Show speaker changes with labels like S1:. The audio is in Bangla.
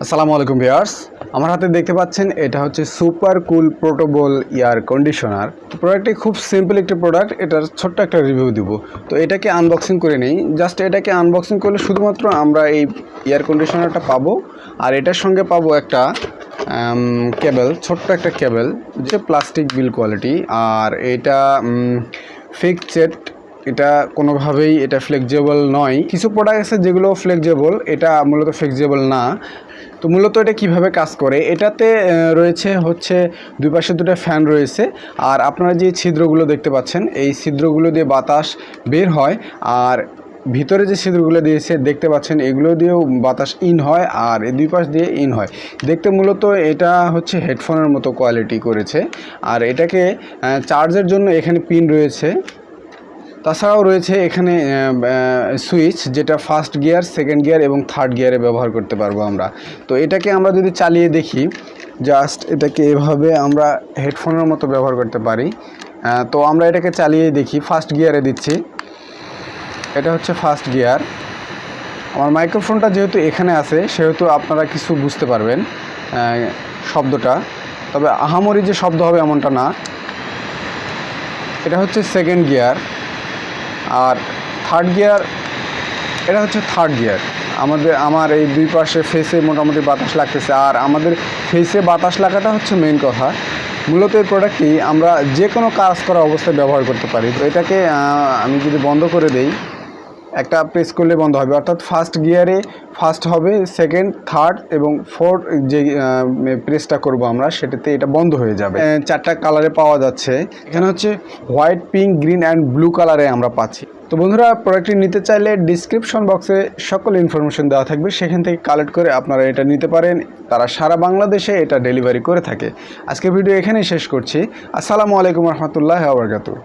S1: আসসালামু আলাইকুম ভিউয়ার্স, আমার হাতে দেখতে পাচ্ছেন এটা হচ্ছে super cool portable air conditioner. প্রোডাক্টটি খুব সিম্পল একটি প্রোডাক্ট, এটার ছোট্ট একটা রিভিউ দিব। তো এটাকে আনবক্সিং করে নেই। জাস্ট এটাকে আনবক্সিং করলে শুধুমাত্র আমরা এই এয়ার কন্ডিশনারটা পাবো, আর এটার সঙ্গে পাবো একটা কেবল, ছোট্ট একটা কেবল, যে প্লাস্টিক বিল কোয়ালিটি। আর এটা ফিক্সড, এটা কোনোভাবেই এটা ফ্লেক্সিবল নয়। কিছু প্রোডাক্ট আছে যেগুলো ফ্লেক্সিবল, এটা মূলত ফ্লেক্সিবল না। তো মূলত এটা কিভাবে কাজ করে, এটাতে রয়েছে হচ্ছে দুই পাশে দুটো ফ্যান রয়েছে, আর আপনারা যে ছিদ্রগুলো দেখতে পাচ্ছেন এই ছিদ্রগুলো দিয়ে বাতাস বের হয়, আর ভিতরে যে ছিদ্রগুলো দিয়েছে দেখতে পাচ্ছেন এগুলো দিয়েও বাতাস ইন হয়, আর এই দুই পাশ দিয়ে ইন হয়। দেখতে মূলত এটা হচ্ছে হেডফোনের মতো কোয়ালিটি করেছে। আর এটাকে চার্জের জন্য এখানে পিন রয়েছে, তাছাড়াও রয়েছে এখানে সুইচ, যেটা ফার্স্ট গিয়ার, সেকেন্ড গিয়ার এবং থার্ড গিয়ারে ব্যবহার করতে পারবো আমরা। তো এটাকে আমরা যদি চালিয়ে দেখি, জাস্ট এটাকে এভাবে আমরা হেডফোনের মতো ব্যবহার করতে পারি। তো আমরা এটাকে চালিয়ে দেখি, ফার্স্ট গিয়ারে দিচ্ছি, এটা হচ্ছে ফার্স্ট গিয়ার। আমার মাইক্রোফোনটা যেহেতু এখানে আছে সেহেতু আপনারা কিছু বুঝতে পারবেন শব্দটা, তবে আহামরি যে শব্দ হবে এমনটা না। এটা হচ্ছে সেকেন্ড গিয়ার, আর থার্ড গিয়ার, এটা হচ্ছে থার্ড গিয়ার। আমার এই দুই পাশে ফেসে মোটামুটি বাতাস লাগতেছে, আর আমাদের ফেসে বাতাস লাগাটা হচ্ছে মেইন কথা। মূলত এই প্রোডাক্টটি আমরা যে কোনো কাজ করা অবস্থায় ব্যবহার করতে পারি। তো এটাকে আমি যদি বন্ধ করে দেই, একটা প্রেস করলে বন্ধ হবে, অর্থাৎ ফার্স্ট গিয়ারে ফার্স্ট হবে, সেকেন্ড, থার্ড এবং ফোর্থ যে প্রেসটা করব আমরা সেটাতে এটা বন্ধ হয়ে যাবে। চারটা কালারে পাওয়া যাচ্ছে, এখানে হচ্ছে white, pink, green and blue কালারে আমরা পাচ্ছি। তো বন্ধুরা, প্রোডাক্টটি নিতে চাইলে ডিসক্রিপশন বক্সে সকল ইনফরমেশন দেওয়া থাকবে, সেখান থেকে কালেক্ট করে আপনারা এটা নিতে পারেন। তারা সারা বাংলাদেশে এটা ডেলিভারি করে থাকে। আজকের ভিডিও এখানেই শেষ করছি। আসসালামু আলাইকুম রহমতুল্লাহি ওয়া বারাকাতুহু।